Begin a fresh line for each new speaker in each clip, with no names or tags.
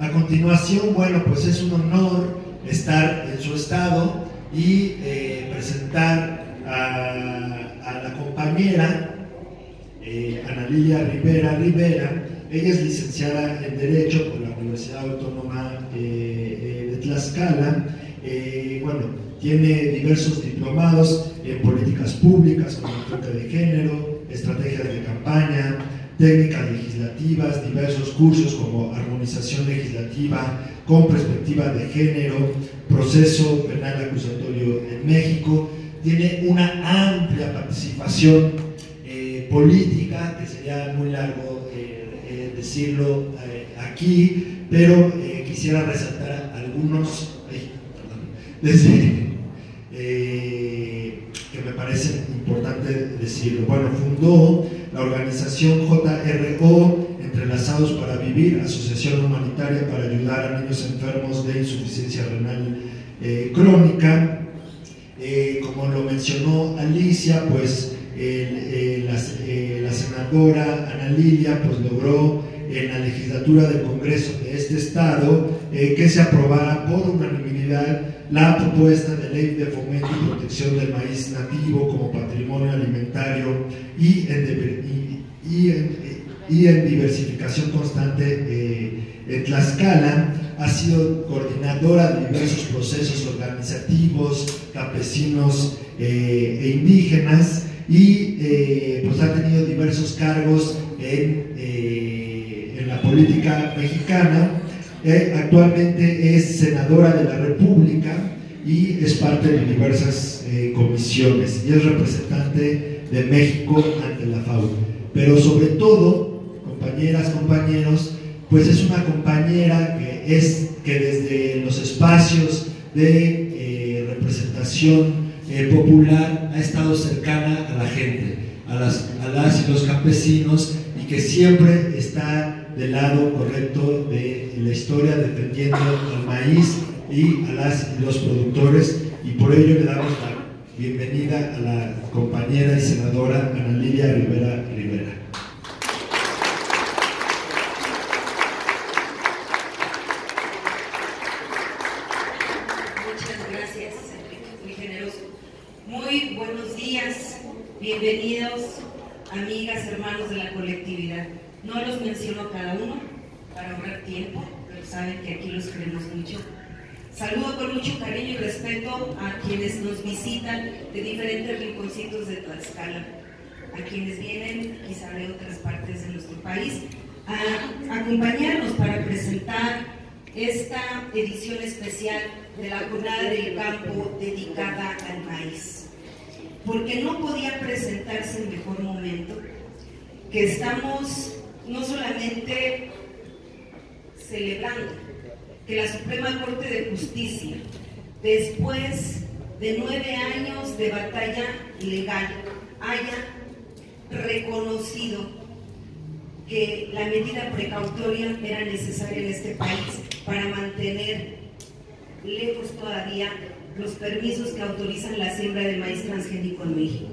A continuación, bueno, pues es un honor estar en su estado y presentar a la compañera Ana Lilia Rivera. Ella es licenciada en Derecho por la Universidad Autónoma de Tlaxcala. Bueno, tiene diversos diplomados en políticas públicas, como enfoque de género, estrategias de campaña, técnicas legislativas, diversos cursos como armonización legislativa con perspectiva de género, proceso penal acusatorio en México. Tiene una amplia participación política, que sería muy largo decirlo aquí, pero quisiera resaltar algunos que me parecen importante decirlo. Bueno, fundó la organización JRO, Entrelazados para Vivir, asociación humanitaria para ayudar a niños enfermos de insuficiencia renal crónica. Como lo mencionó Alicia, pues la senadora Ana Lilia pues logró en la legislatura del Congreso de este estado que se aprobara por unanimidad la propuesta de ley de fomento y protección del maíz nativo como patrimonio alimentario y en diversificación constante en Tlaxcala. Ha sido coordinadora de diversos procesos organizativos, campesinos e indígenas, y pues ha tenido diversos cargos en la política mexicana. Actualmente es senadora de la República y es parte de diversas comisiones y es representante de México ante la FAO. Pero sobre todo, compañeras, compañeros, pues es una compañera que desde los espacios de representación popular ha estado cercana a la gente, a las y los campesinos, y que siempre está del lado correcto de la historia, defendiendo al maíz y a las y los productores, y por ello le damos la bienvenida a la compañera y senadora Ana Lilia Rivera.
Muy buenos días, bienvenidos, amigas, hermanos de la colectividad. No los menciono a cada uno para ahorrar tiempo, pero saben que aquí los queremos mucho. Saludo con mucho cariño y respeto a quienes nos visitan de diferentes rinconcitos de Tlaxcala, a quienes vienen quizá de otras partes de nuestro país a acompañarnos para presentar esta edición especial de la Jornada del Campo dedicada al maíz. Porque no podía presentarse en mejor momento que estamos no solamente celebrando que la Suprema Corte de Justicia, después de 9 años de batalla legal, haya reconocido que la medida precautoria era necesaria en este país para mantener lejos todavía los permisos que autorizan la siembra de maíz transgénico en México.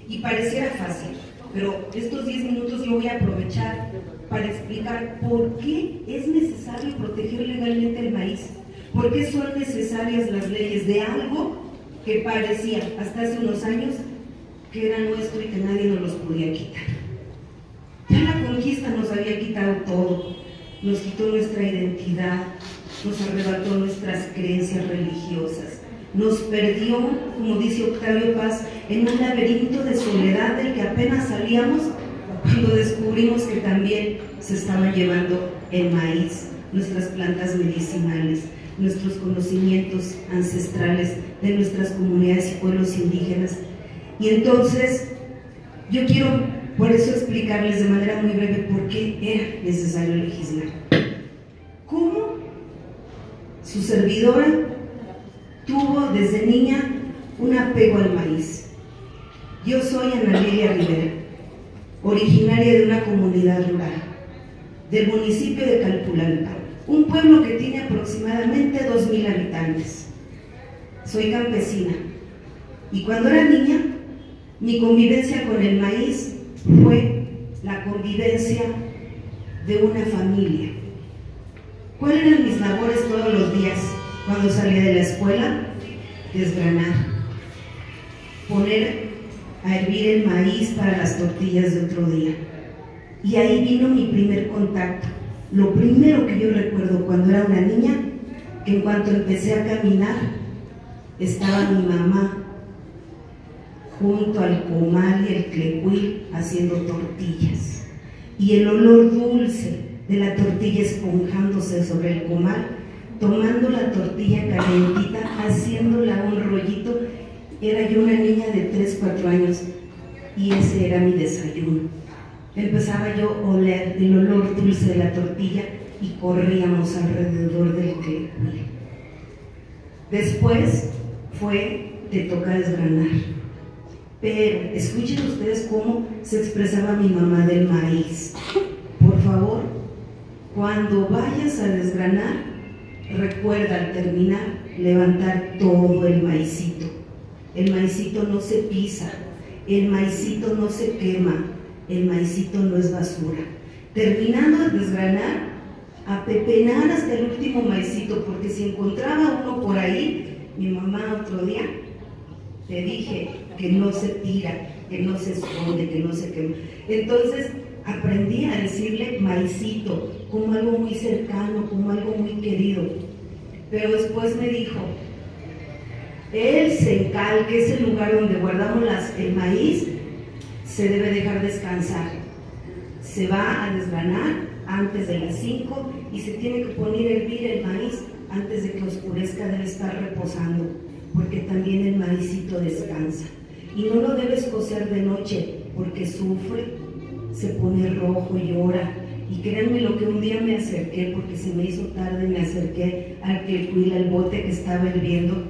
Y pareciera fácil, pero estos 10 minutos yo voy a aprovechar para explicar por qué es necesario proteger legalmente el maíz, por qué son necesarias las leyes de algo que parecía hasta hace unos años que era nuestro y que nadie nos los podía quitar. Ya la conquista nos había quitado todo, nos quitó nuestra identidad, nos arrebató nuestras creencias religiosas, nos perdió, como dice Octavio Paz, en un laberinto de soledad del que apenas salíamos cuando descubrimos que también se estaba llevando el maíz, nuestras plantas medicinales, nuestros conocimientos ancestrales de nuestras comunidades y pueblos indígenas. Y entonces yo quiero por eso explicarles de manera muy breve por qué era necesario legislar. ¿Cómo su servidora tuvo desde niña un apego al maíz? Yo soy Ana Lilia Rivera, originaria de una comunidad rural, del municipio de Calpulalpan, un pueblo que tiene aproximadamente 2000 habitantes. Soy campesina y cuando era niña, mi convivencia con el maíz fue la convivencia de una familia. ¿Cuáles eran mis labores todos los días cuando salía de la escuela? Desgranar, poner a hervir el maíz para las tortillas de otro día. Y ahí vino mi primer contacto. Lo primero que yo recuerdo cuando era una niña, que en cuanto empecé a caminar, estaba mi mamá junto al comal y el clecuil haciendo tortillas. Y el olor dulce de la tortilla esponjándose sobre el comal, tomando la tortilla calentita, haciéndola un rollito. Era yo una niña de 3, 4 años y ese era mi desayuno. Empezaba yo a oler el olor dulce de la tortilla y corríamos alrededor del clecuil. Después te toca desgranar. Pero escuchen ustedes cómo se expresaba mi mamá del maíz. Por favor, cuando vayas a desgranar, recuerda al terminar levantar todo el maicito. El maicito no se pisa, el maicito no se quema, el maicito no es basura. Terminando de desgranar, a pepenar hasta el último maicito, porque si encontraba uno por ahí, mi mamá otro día, te dije que no se tira, que no se esconde, que no se quema. Entonces aprendí a decirle maicito como algo muy cercano, como algo muy querido. Pero después me dijo, el cencal, que es el lugar donde guardamos el maíz, se debe dejar descansar. Se va a desgranar antes de las 5 y se tiene que poner a hervir el maíz antes de que oscurezca, debe estar reposando, porque también el maicito descansa. Y no lo debes cocer de noche, porque sufre, se pone rojo, llora. Y créanme lo que un día me acerqué, porque se me hizo tarde, me acerqué al clecuil, al bote que estaba hirviendo.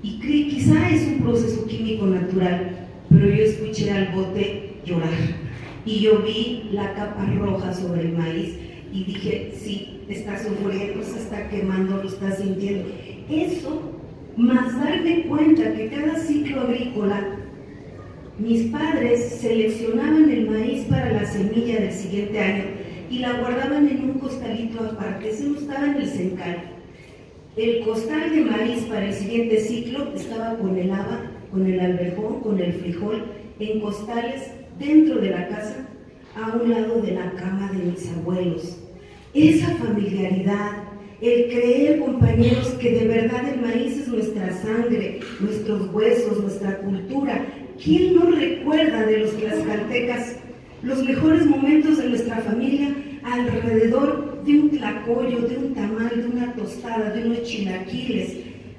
Y quizá es un proceso químico natural, pero yo escuché al bote llorar. Y yo vi la capa roja sobre el maíz y dije, sí, está sufriendo, se está quemando, lo está sintiendo. Eso, más darme cuenta que cada ciclo agrícola, mis padres seleccionaban el maíz para la semilla del siguiente año y la guardaban en un costalito aparte. Ese no estaba en el cencal. El costal de maíz para el siguiente ciclo estaba con el haba, con el alberjón, con el frijol, en costales dentro de la casa, a un lado de la cama de mis abuelos. Esa familiaridad, el creer, compañeros, que de verdad el maíz es nuestra sangre, nuestros huesos, nuestra cultura. ¿Quién no recuerda de los tlaxcaltecas los mejores momentos de nuestra familia alrededor de un tlacoyo, de un tamal, de una tostada, de unos chilaquiles?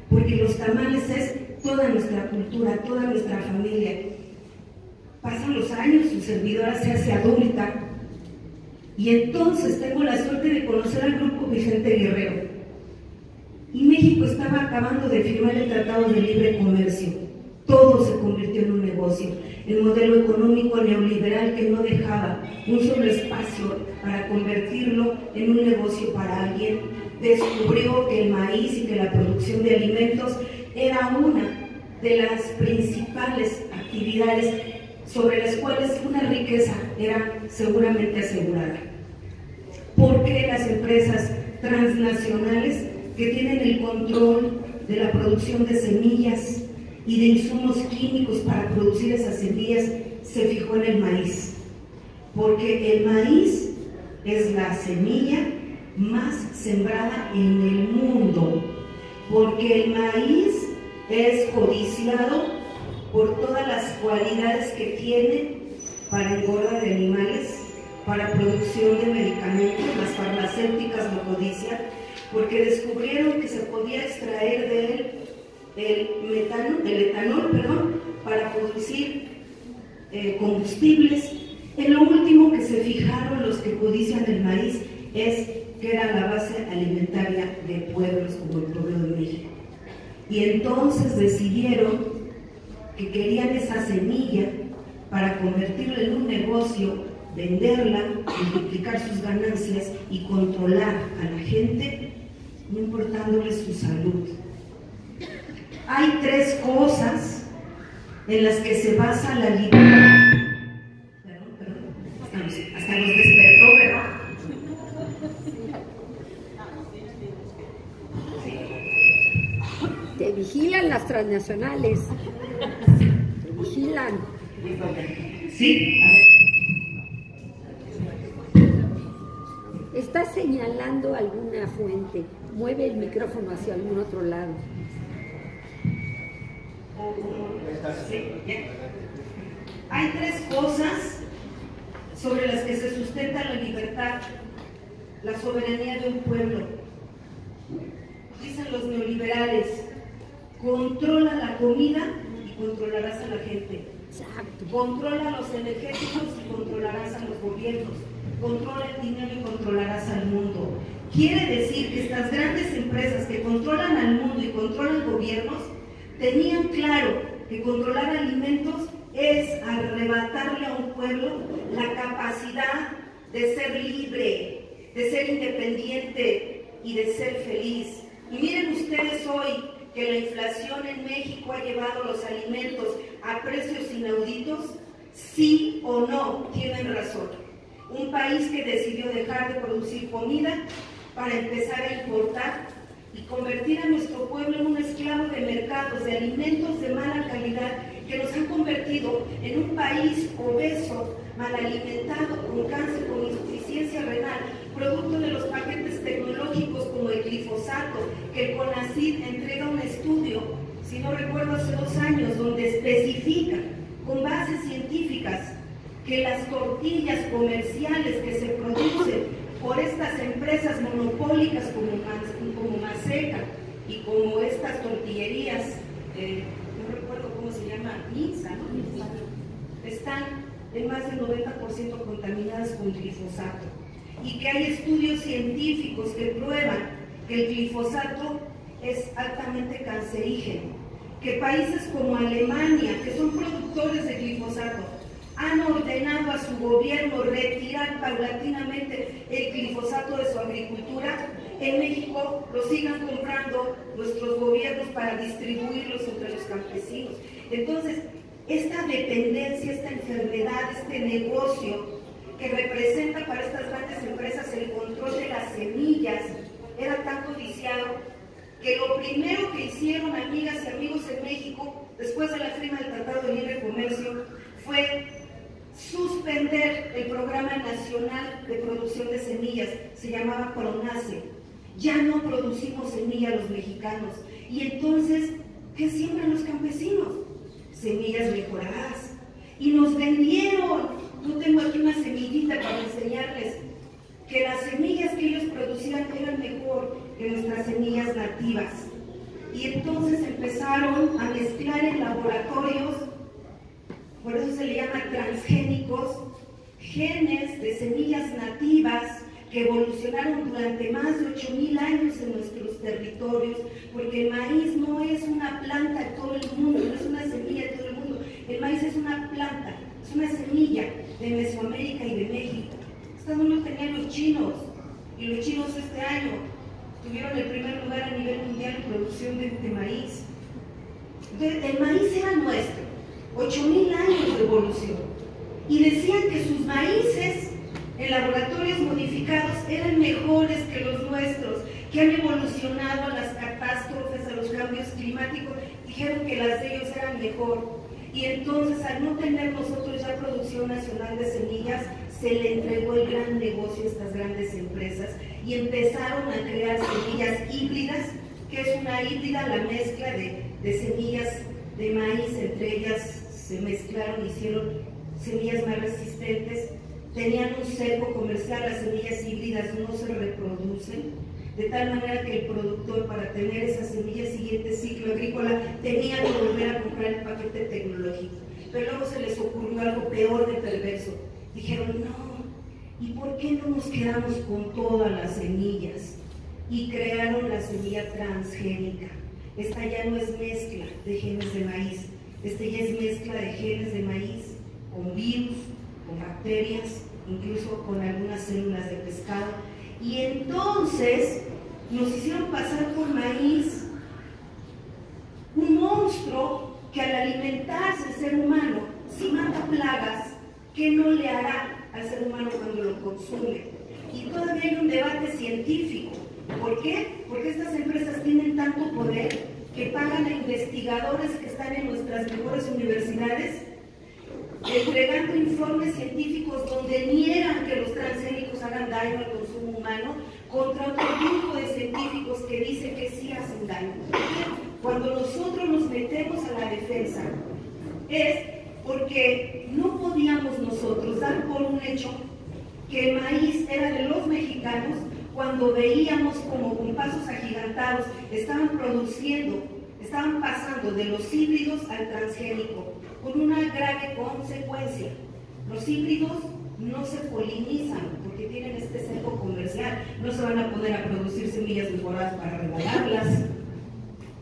Porque los tamales es toda nuestra cultura, toda nuestra familia. Pasan los años, su servidora se hace adulta y entonces tengo la suerte de conocer al Grupo Vicente Guerrero. Y México estaba acabando de firmar el Tratado de Libre Comercio. Todo se convirtió en un negocio. El modelo económico neoliberal que no dejaba un solo espacio para convertirlo en un negocio para alguien, descubrió que el maíz y que la producción de alimentos era una de las principales actividades sobre las cuales una riqueza era seguramente asegurada. Porque las empresas transnacionales que tienen el control de la producción de semillas y de insumos químicos para producir esas semillas se fijó en el maíz? Porque el maíz es la semilla más sembrada en el mundo, porque el maíz es codiciado por todas las cualidades que tiene para engorda de animales, para producción de medicamentos. Las farmacéuticas lo codician porque descubrieron que se podía extraer de él el etanol, para producir combustibles. En lo último que se fijaron los que codician el maíz es que era la base alimentaria de pueblos como el pueblo de México. Y entonces decidieron que querían esa semilla para convertirla en un negocio, venderla, multiplicar sus ganancias y controlar a la gente, no importándoles su salud. Hay 3 cosas en las que se basa la libertad. Hasta nos despertó, ¿verdad?
Te vigilan las transnacionales. Te vigilan.
Sí,
Estás señalando alguna fuente. Mueve el micrófono hacia algún otro lado.
sí, ya. Hay tres cosas sobre las que se sustenta la libertad, la soberanía de un pueblo. Dicen los neoliberales: controla la comida y controlarás a la gente.
Exacto.
Controla los energéticos y controlarás a los gobiernos. Controla el dinero y controlarás al mundo. Quiere decir que estas grandes empresas que controlan al mundo y controlan gobiernos tenían claro que controlar alimentos es arrebatarle a un pueblo la capacidad de ser libre, de ser independiente y de ser feliz. Y miren ustedes hoy que la inflación en México ha llevado los alimentos a precios inauditos. Sí o no, tienen razón. Un país que decidió dejar de producir comida para empezar a importar y convertir a nuestro pueblo en un esclavo de mercados, de alimentos de mala calidad, que nos han convertido en un país obeso, mal alimentado, con cáncer, con insuficiencia renal, producto de los paquetes tecnológicos como el glifosato, que el CONACYT entrega un estudio, si no recuerdo hace 2 años, donde especifica con bases científicas que las tortillas comerciales que se producen por estas empresas monopólicas como Maseca y como estas tortillerías, no recuerdo cómo se llama, Minsa, ¿no? Están en más del 90% contaminadas con glifosato, y que hay estudios científicos que prueban que el glifosato es altamente cancerígeno, que países como Alemania, que son productores de glifosato, han ordenado a su gobierno retirar paulatinamente el glifosato de su agricultura. En México lo sigan comprando nuestros gobiernos para distribuirlos entre los campesinos. Entonces, esta dependencia, esta enfermedad, este negocio que representa para estas grandes empresas el control de las semillas, era tan codiciado que lo primero que hicieron, amigas y amigos, en México, después de la firma del Tratado de Libre Comercio, fue suspender el Programa Nacional de Producción de Semillas. Se llamaba PRONACE. Ya no producimos semillas los mexicanos. Y entonces, ¿qué siembran los campesinos? Semillas mejoradas. Y nos vendieron, yo tengo aquí una semillita para enseñarles, que las semillas que ellos producían eran mejor que nuestras semillas nativas. Y entonces empezaron a mezclar en laboratorios, por eso se le llama transgénicos, genes de semillas nativas que evolucionaron durante más de 8,000 años en nuestros territorios, porque el maíz no es una planta de todo el mundo, no es una semilla de todo el mundo. El maíz es una planta, es una semilla de Mesoamérica y de México. Esto no lo tenían los chinos, y los chinos este año tuvieron el primer lugar a nivel mundial en producción de maíz. Entonces, el maíz era nuestro, 8,000 años de evolución, y decían que sus maíces en laboratorios modificados eran mejores que los nuestros, que han evolucionado a las catástrofes, a los cambios climáticos. Dijeron que las de ellos eran mejor. Y entonces, al no tener nosotros ya producción nacional de semillas, se le entregó el gran negocio a estas grandes empresas y empezaron a crear semillas híbridas, que es una híbrida, la mezcla de semillas de maíz. Entre ellas se mezclaron, hicieron semillas más resistentes. Tenían un cerco comercial, las semillas híbridas no se reproducen, de tal manera que el productor, para tener esas semillas siguiente ciclo agrícola, tenía que volver a comprar el paquete tecnológico. Pero luego se les ocurrió algo peor de perverso. Dijeron, no, ¿y por qué no nos quedamos con todas las semillas? Y crearon la semilla transgénica. Esta ya no es mezcla de genes de maíz, esta ya es mezcla de genes de maíz con virus, con bacterias, incluso con algunas células de pescado. Y entonces nos hicieron pasar por maíz, un monstruo que al alimentarse el ser humano, si mata plagas, ¿qué no le hará al ser humano cuando lo consume? Y todavía hay un debate científico. ¿Por qué? Porque estas empresas tienen tanto poder
que pagan a investigadores que están en nuestras mejores universidades, entregando informes científicos donde niegan que los transgénicos hagan daño al consumo humano, contra otro grupo de científicos que dicen que sí hacen daño. Cuando nosotros nos metemos a la defensa, es porque no podíamos nosotros dar por un hecho que el maíz era de los mexicanos cuando veíamos como con pasos agigantados estaban produciendo, estaban pasando de los híbridos al transgénico, con una grave consecuencia. Los híbridos no se polinizan porque tienen este sesgo comercial, no se van a poder a producir semillas mejoradas para regalarlas.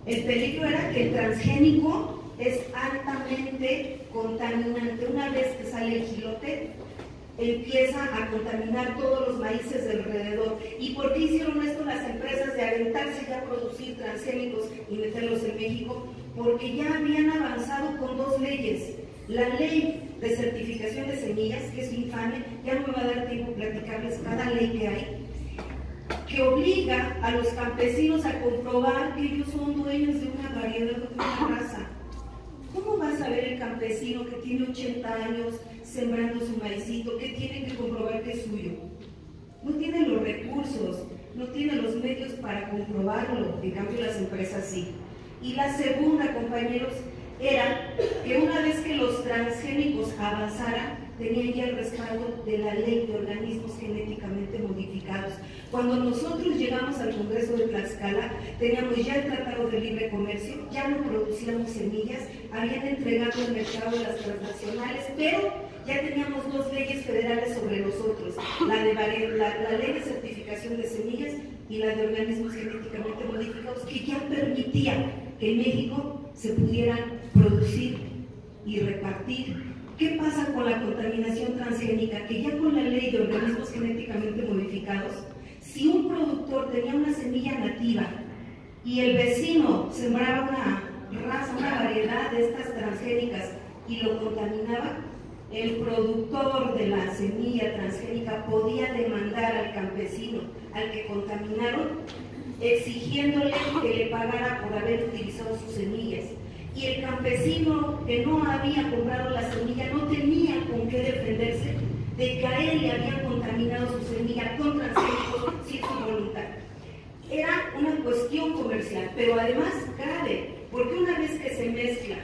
El peligro era que el transgénico es altamente contaminante. Una vez que sale el jilote, empieza a contaminar todos los maíces de alrededor. ¿Y por qué hicieron esto las empresas de aventarse ya a producir transgénicos y meterlos en México? Porque ya habían avanzado con dos leyes. La ley de certificación de semillas, que es infame, ya no me va a dar tiempo platicarles cada ley que hay, que obliga a los campesinos a comprobar que ellos son dueños de una variedad, de una raza. ¿Cómo va a saber el campesino que tiene 80 años sembrando su maicito, que tiene que comprobar que es suyo? No tiene los recursos, no tiene los medios para comprobarlo, en cambio las empresas sí. Y la segunda, compañeros, era que una vez que los transgénicos avanzaran, tenían ya el respaldo de la ley de organismos genéticamente modificados. Cuando nosotros llegamos al Congreso de Tlaxcala, teníamos ya el Tratado de Libre Comercio, ya no producíamos semillas, habían entregado el mercado de las transnacionales, pero ya teníamos dos leyes federales sobre nosotros, la ley de certificación de semillas y la de organismos genéticamente modificados, que ya permitía que en México se pudieran producir y repartir. ¿Qué pasa con la contaminación transgénica? Que ya con la ley de organismos genéticamente modificados, si un productor tenía una semilla nativa y el vecino sembraba una raza, una variedad de estas transgénicas y lo contaminaba, el productor de la semilla transgénica podía demandar al campesino, al que contaminaron, exigiéndole que le pagara por haber utilizado sus semillas. Y el campesino que no había comprado la semilla no tenía con qué defenderse de que a él le habían contaminado su semilla con transgénicos sin su voluntad. Era una cuestión comercial, pero además grave, porque una vez que se mezcla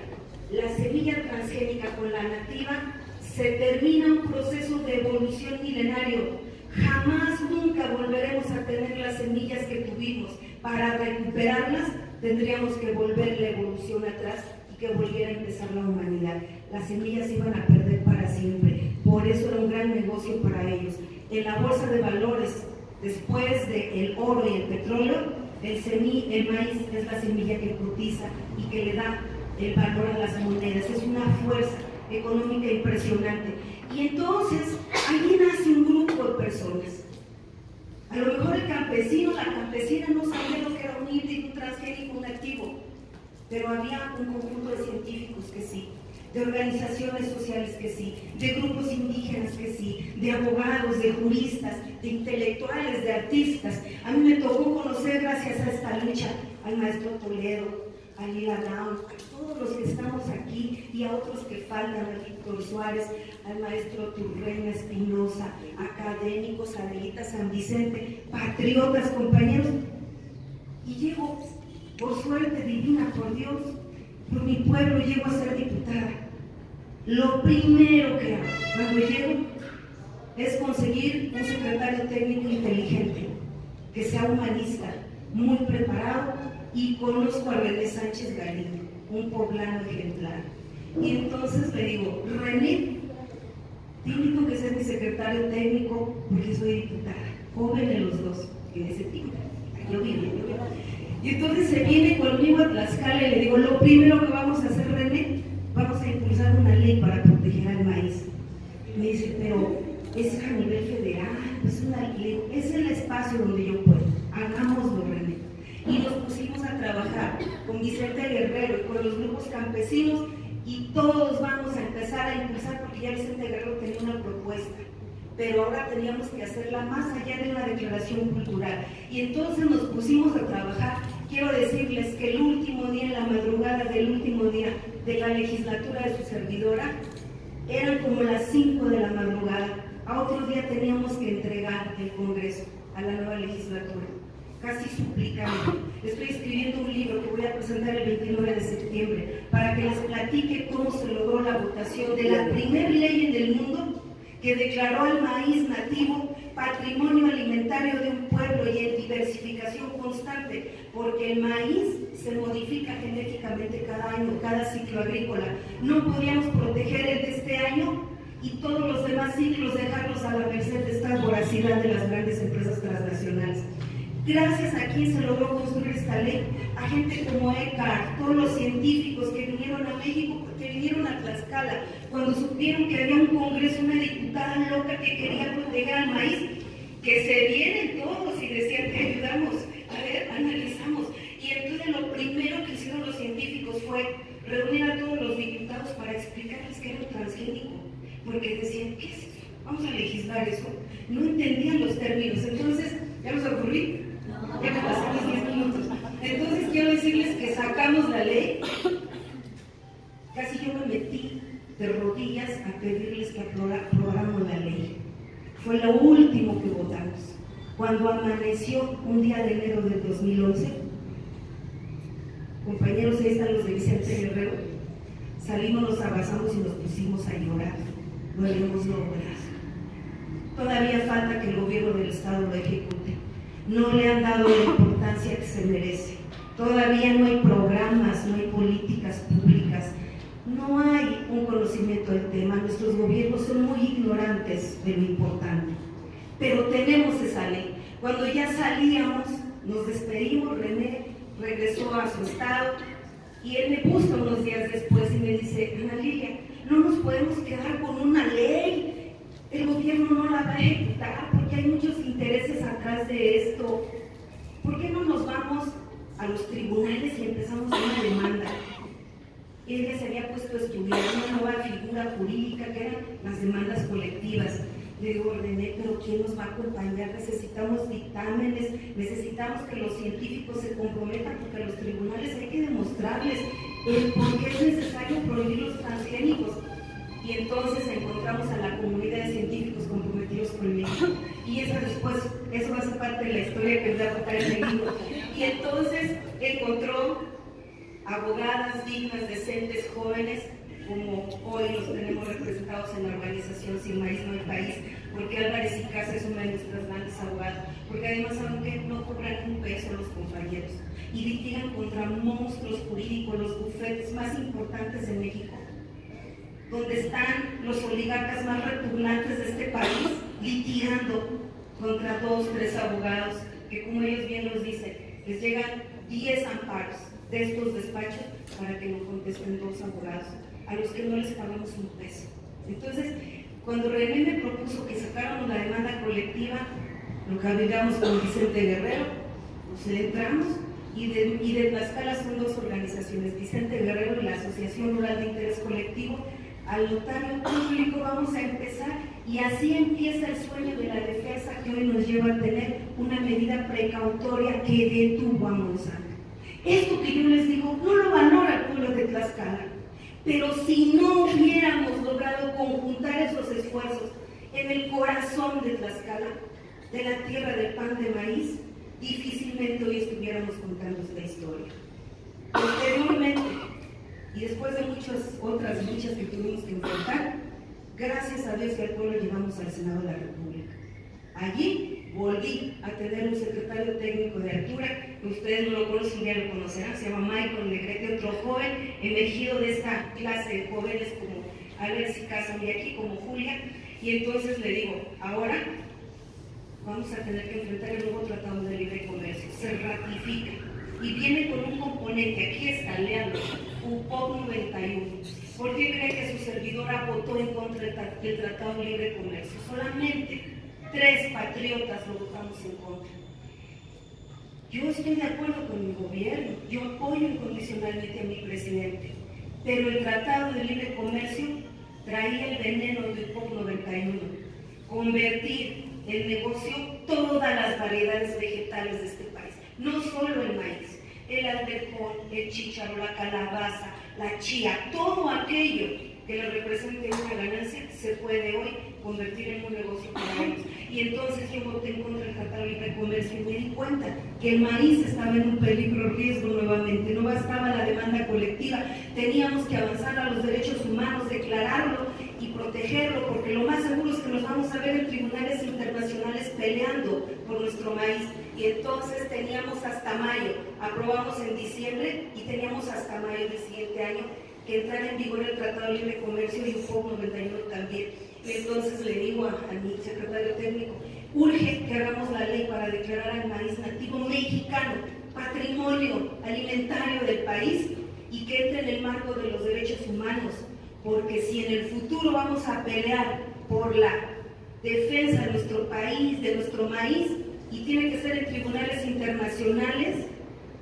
la semilla transgénica con la nativa, se termina un proceso de evolución milenario. Jamás, nunca volveremos a tener las semillas que tuvimos. Para recuperarlas, tendríamos que volver la evolución atrás y que volviera a empezar la humanidad. Las semillas se iban a perder para siempre. Por eso era un gran negocio para ellos. En la bolsa de valores, después del oro y el petróleo, el maíz es la semilla que cotiza y que le da el valor a las monedas. Es una fuerza económica impresionante. Y entonces, ahí nace un grupo de personas. A lo mejor el campesino, la campesina no sabía lo que era un híbrido, un transgénico, un activo, pero había un conjunto de científicos que sí, de organizaciones sociales que sí, de grupos indígenas que sí, de abogados, de juristas, de intelectuales, de artistas. A mí me tocó conocer, gracias a esta lucha, al maestro Toledo, a Lila Down, a todos los que estamos aquí y a otros que faltan, a Víctor Suárez, al maestro Turreña Espinosa, académicos, Adelita San Vicente, patriotas, compañeros. Y llego, por suerte divina, por Dios, por mi pueblo, llego a ser diputada. Lo primero que hago cuando llego es conseguir un secretario técnico inteligente, que sea humanista, muy preparado, y conozco a René Sánchez Galindo, un poblano ejemplar. Y entonces le digo, René, tengo que ser mi secretario técnico porque soy diputada, jóvenes los dos, en ese tiempo. Yo vine. Y entonces se viene conmigo a Tlaxcala y le digo, lo primero que vamos a hacer, René, vamos a impulsar una ley para proteger al maíz. Y me dice, pero es a nivel federal, es una ley, es el espacio donde yo puedo, hagámoslo, René. Y nos pusimos a trabajar con Vicente Guerrero y con los grupos campesinos, y todos vamos a empezar a impulsar, porque ya Vicente Guerrero tenía una propuesta, pero ahora teníamos que hacerla más allá de una declaración cultural. Y entonces nos pusimos a trabajar quiero decirles que el último día, en la madrugada del último día de la legislatura de su servidora, eran como las 5 de la madrugada. A otro día teníamos que entregar el Congreso a la nueva legislatura. Casi suplicando. Estoy escribiendo un libro que voy a presentar el 29 de septiembre para que les platique cómo se logró la votación de la primera ley en el mundo que declaró al maíz nativo patrimonio alimentario de un pueblo y en diversificación constante, porque el maíz se modifica genéticamente cada año, cada ciclo agrícola. No podíamos proteger el de este año y todos los demás ciclos dejarlos a la merced de esta voracidad de las grandes empresas transnacionales. Gracias a quien se logró construir esta ley, a gente como Eckhart, todos los científicos que vinieron a México, que vinieron a Tlaxcala, cuando supieron que había un congreso, una diputada loca que quería proteger al maíz, que se vienen todos y decían que ayudamos, a ver, analizamos. Y entonces lo primero que hicieron los científicos fue reunir a todos los diputados para explicarles que era un transgénico, porque decían, ¿qué es eso? Vamos a legislar eso. No entendían los términos. Entonces, ¿ya los aburrí? Ya me pasé los 10 minutos. Entonces quiero decirles que sacamos la ley. Casi yo me metí de rodillas a pedirles que aprobáramos la ley. Fue lo último que votamos. Cuando amaneció un día de enero del 2011, compañeros, ahí están los de Vicente Guerrero, salimos, nos abrazamos y nos pusimos a llorar. Lo habíamos logrado. Todavía falta que el gobierno del Estado lo ejecute. No le han dado la importancia que se merece. Todavía no hay programas, no hay políticas públicas, no hay un conocimiento del tema. Nuestros gobiernos son muy ignorantes de lo importante. Pero tenemos esa ley. Cuando ya salíamos, nos despedimos, René regresó a su estado y él me busca unos días después y me dice, Ana Lilia, no nos podemos quedar con una ley. El gobierno no la va a ejecutar porque hay muchos intereses atrás de esto. ¿Por qué no nos vamos a los tribunales y empezamos una demanda? Él ya se había puesto a estudiar una nueva figura jurídica que eran las demandas colectivas. Le digo, René, pero ¿quién nos va a acompañar? Necesitamos dictámenes, necesitamos que los científicos se comprometan, porque a los tribunales hay que demostrarles el por qué es necesario prohibir los transgénicos. Y entonces encontramos a la comunidad de científicos comprometidos con México. Y eso va a ser parte de la historia que voy a contar en el libro. Y entonces encontró abogadas dignas, decentes, jóvenes, como hoy los tenemos representados en la organización Sin Maíz No Hay País, porque Álvarez y Casa es una de nuestras grandes abogadas, porque además saben que no cobran un peso los compañeros y litigan contra monstruos jurídicos, los bufetes más importantes de México, donde están los oligarcas más repugnantes de este país litigando contra 2, 3 abogados, que como ellos bien nos dicen, les llegan 10 amparos de estos despachos para que no contesten 2 abogados, a los que no les pagamos un peso. Entonces, cuando René me propuso que sacáramos la demanda colectiva, lo cabilgamos con Vicente Guerrero, nos entramos, y de Tlaxcala son 2 organizaciones, Vicente Guerrero y la Asociación Rural de Interés Colectivo. Al notario público vamos a empezar, y así empieza el sueño de la defensa que hoy nos lleva a tener una medida precautoria que detuvo a Monsanto. Esto que yo les digo no lo valora el pueblo de Tlaxcala, pero si no hubiéramos logrado conjuntar esos esfuerzos en el corazón de Tlaxcala, de la tierra del pan de maíz, difícilmente hoy estuviéramos contando esta historia. Posteriormente, y después de muchas otras luchas que tuvimos que enfrentar, gracias a Dios que al pueblo llegamos al Senado de la República. Allí volví a tener un secretario técnico de altura, que ustedes no lo conocen, ya lo conocerán, se llama Michael Negrete, otro joven emergido de esta clase de jóvenes como Alex y Casa y aquí como Julia, y entonces le digo, ahora vamos a tener que enfrentar el nuevo Tratado de Libre Comercio, se ratifica, y viene con un componente, aquí está, léanlo, UPOC 91. ¿Por qué cree que su servidora votó en contra del Tratado de Libre Comercio? Solamente 3 patriotas lo votamos en contra. Yo estoy de acuerdo con mi gobierno, yo apoyo incondicionalmente a mi presidente, pero el Tratado de Libre Comercio traía el veneno del UPOC 91, convertir en negocio todas las variedades vegetales de este país, no solo el maíz. el alberjón, el chícharo, la calabaza, la chía, todo aquello que le represente una ganancia se puede hoy convertir en un negocio para ellos. Y entonces yo voté en contra del Tratado de Libre Comercio y me di cuenta que el maíz estaba en un peligro riesgo nuevamente, no bastaba la demanda colectiva, teníamos que avanzar a los derechos humanos, declararlo y protegerlo, porque lo más seguro es que nos vamos a ver en tribunales internacionales peleando por nuestro maíz. Y entonces teníamos hasta mayo, aprobamos en diciembre y teníamos hasta mayo del siguiente año que entrara en vigor el Tratado de Libre Comercio y un POC 99 también. Y entonces le digo a mi secretario técnico, urge que hagamos la ley para declarar al maíz nativo mexicano patrimonio alimentario del país y que entre en el marco de los derechos humanos, porque si en el futuro vamos a pelear por la defensa de nuestro país, de nuestro maíz, y tiene que ser en tribunales internacionales,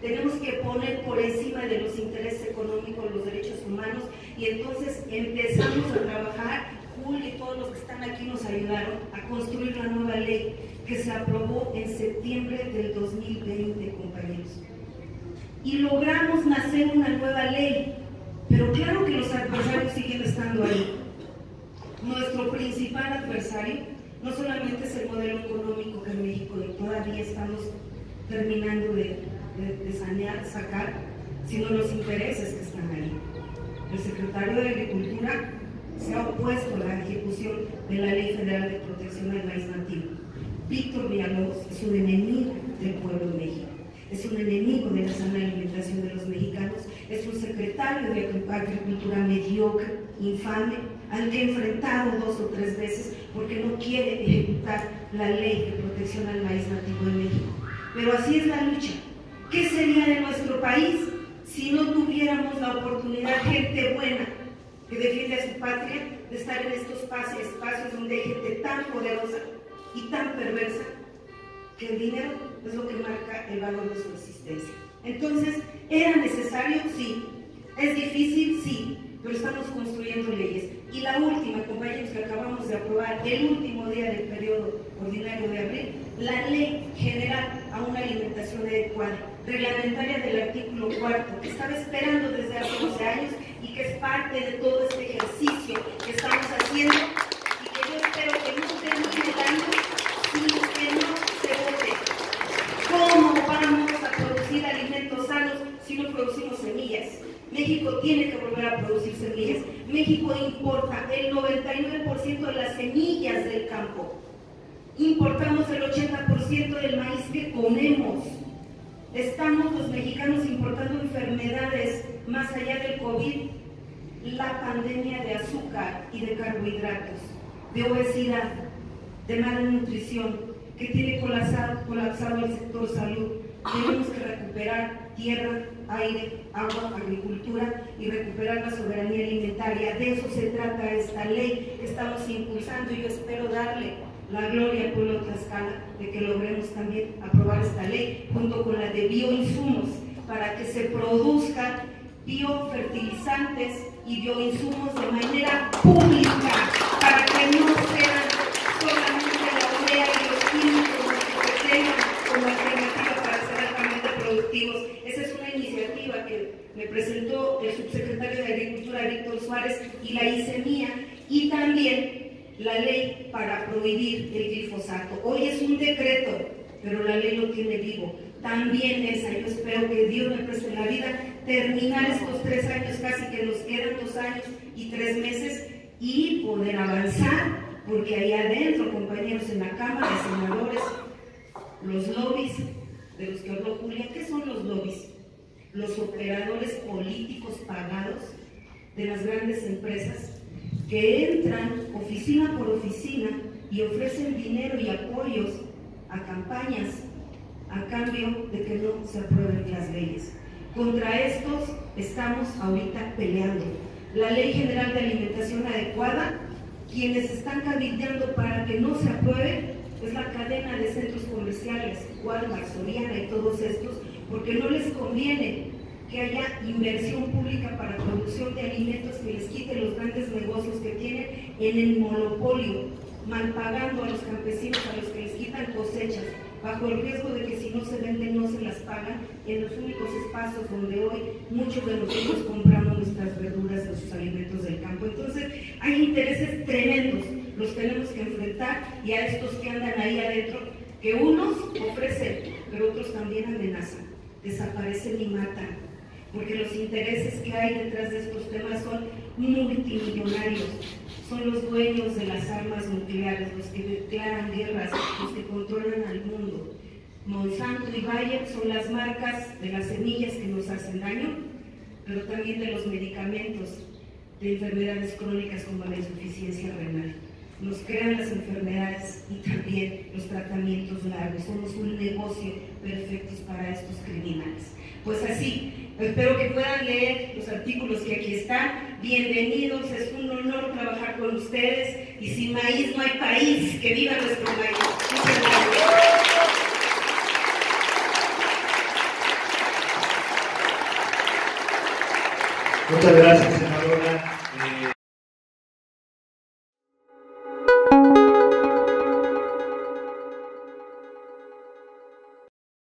tenemos que poner por encima de los intereses económicos los derechos humanos, y entonces empezamos a trabajar. Julio y todos los que están aquí nos ayudaron a construir la nueva ley que se aprobó en septiembre del 2020, compañeros. Y logramos nacer una nueva ley, pero claro que los adversarios siguen estando ahí. Nuestro principal adversario no solamente es el modelo económico que en México todavía estamos terminando de sacar, sino los intereses que están ahí. El secretario de Agricultura se ha opuesto a la ejecución de la Ley Federal de Protección del Maíz Nativo. Víctor Villalobos es un enemigo del pueblo de México, es un enemigo de la sana alimentación de los mexicanos, es un secretario de Agricultura mediocre, infame, al que he enfrentado 2 o 3 veces porque no quiere ejecutar la Ley de Protección al Maíz Nativo de México. Pero así es la lucha. ¿Qué sería de nuestro país si no tuviéramos la oportunidad, gente buena, que defiende a su patria, de estar en estos espacios donde hay gente tan poderosa y tan perversa que el dinero es lo que marca el valor de su existencia? Entonces, ¿era necesario? Sí. ¿Es difícil? Sí. Pero estamos construyendo leyes. Y la última, compañeros, que acabamos de aprobar el último día del periodo ordinario de abril, la Ley General a una Alimentación Adecuada, reglamentaria del artículo 4, que estaba esperando desde hace 12 años y que es parte de todo este ejercicio que estamos haciendo y que yo espero que no termine el año sin que no se vote. ¿Cómo vamos a producir alimentos sanos si no producimos semillas? México tiene que volver a producir semillas. México importa el 99% de las semillas del campo. Importamos el 80% del maíz que comemos. Estamos los mexicanos importando enfermedades más allá del COVID, la pandemia de azúcar y de carbohidratos, de obesidad, de mala nutrición, que tiene colapsado el sector salud. Tenemos que recuperar tierra, aire, agua, agricultura y recuperar la soberanía alimentaria. De eso se trata esta ley que estamos impulsando y yo espero darle la gloria al pueblo de Tlaxcala de que logremos también aprobar esta ley junto con la de bioinsumos para que se produzcan biofertilizantes y bioinsumos de manera pública para que no sean solamente la urea y los químicos que tengan como alternativa para ser altamente productivos. Esa es una iniciativa que me presentó el subsecretario de Agricultura, Víctor Suárez, y la hice mía, y también la ley para prohibir el glifosato. Hoy es un decreto, pero la ley lo tiene vivo. También esa, yo espero que Dios me preste la vida, terminar estos 3 años, casi que nos quedan 2 años y 3 meses, y poder avanzar, porque ahí adentro, compañeros, en la Cámara de Senadores, los lobbies de los que habló Julia. ¿Qué son los lobbies? Los operadores políticos pagados de las grandes empresas que entran oficina por oficina y ofrecen dinero y apoyos a campañas a cambio de que no se aprueben las leyes. Contra estos estamos ahorita peleando. La Ley General de Alimentación Adecuada, quienes están cabildeando para que no se apruebe, es la cadena de centros comerciales, Walmart, Soriana y todos estos, porque no les conviene que haya inversión pública para producción de alimentos que les quite los grandes negocios que tienen en el monopolio, mal pagando a los campesinos, a los que les quitan cosechas. bajo el riesgo de que si no se venden no se las pagan, en los únicos espacios donde hoy muchos de nosotros compramos nuestras verduras, nuestros alimentos del campo. Entonces hay intereses tremendos, los tenemos que enfrentar, y a estos que andan ahí adentro, que unos ofrecen, pero otros también amenazan, desaparecen y matan, porque los intereses que hay detrás de estos temas son multimillonarios. Son los dueños de las armas nucleares, los que declaran guerras, los que controlan al mundo. Monsanto y Bayer son las marcas de las semillas que nos hacen daño, pero también de los medicamentos de enfermedades crónicas como la insuficiencia renal. Nos crean las enfermedades y también los tratamientos largos. Somos un negocio perfectos para estos criminales. Pues así, espero que puedan leer los artículos que aquí están. Bienvenidos, es un honor trabajar con ustedes, y sin maíz no hay país. ¡Que viva nuestro maíz! Muchas gracias.
Muchas gracias, senador.